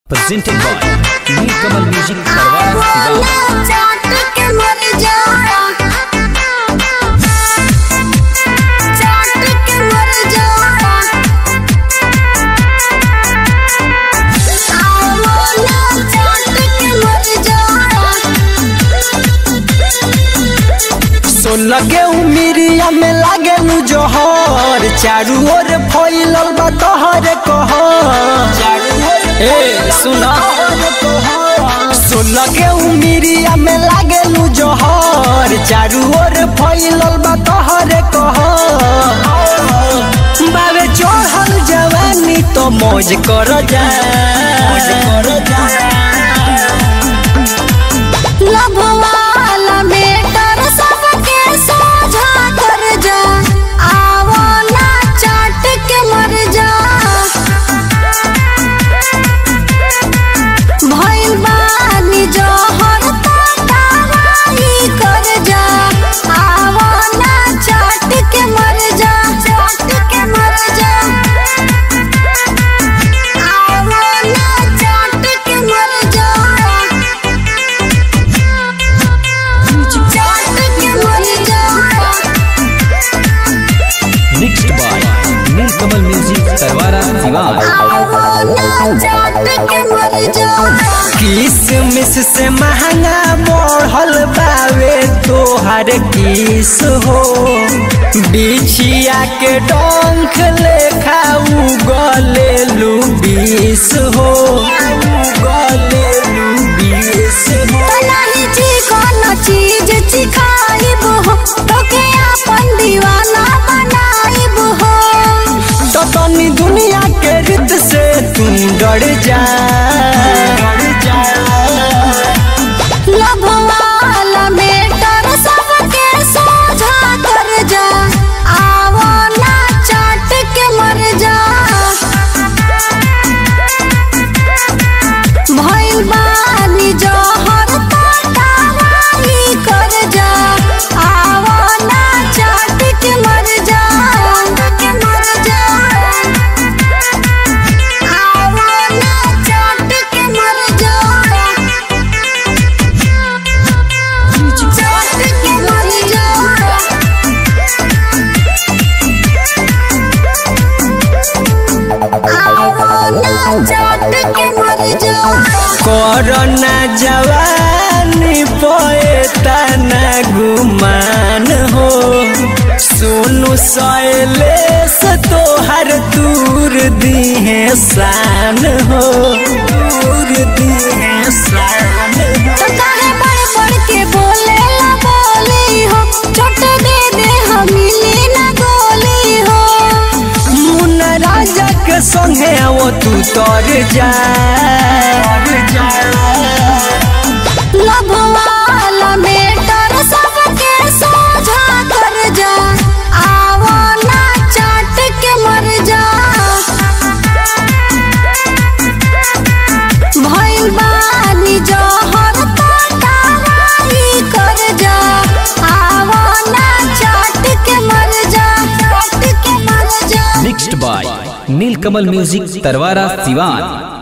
presented by Nilkamal Music Tarwara लगे उमिरिया में लागे नु जोहर चारू ओर फैलल बा तोहर कहर ए सुना लगे उमिरिया में लागे नु जोहर चारू ओर फैलल बा तोहर कहर बावे चढ़ल जवानी तो मौज कर जा Nilkamal Music Tarwara किसमिस से महंगा बढ़ल बावे तोहर किस हो बिछिया के डंख लेखा उगले लुबीस हो चीज चिखाइब हो तोके अपन दीवाना बनाइब हो तो तनी दुनिया के रित से तुम डर जा लभवाला मेटर सबके सोझा कर जा आवो ना चाट के मर जा भइल बानी जहर तातावाई कर जा आवो ना चाट के मर जा कोरोना जवानी पोए तना गुमान हो सुनु सैलेश तोहर दूर दिहे शान हो दूर दिहे शान तो काहे बड़ बड़ के बोले ला बोली हो चोट दे दे हमिली ना गोली हो मुन राजा के संगे वो तू तर जा लभवाला मेटर सबके सोझा कर जा आवो ना चाट के मर जा भइल बानी जहर तातावाई कर जा आवो ना चाट के मर जा Mixed by Nilkamal Music Tarwara Siwan।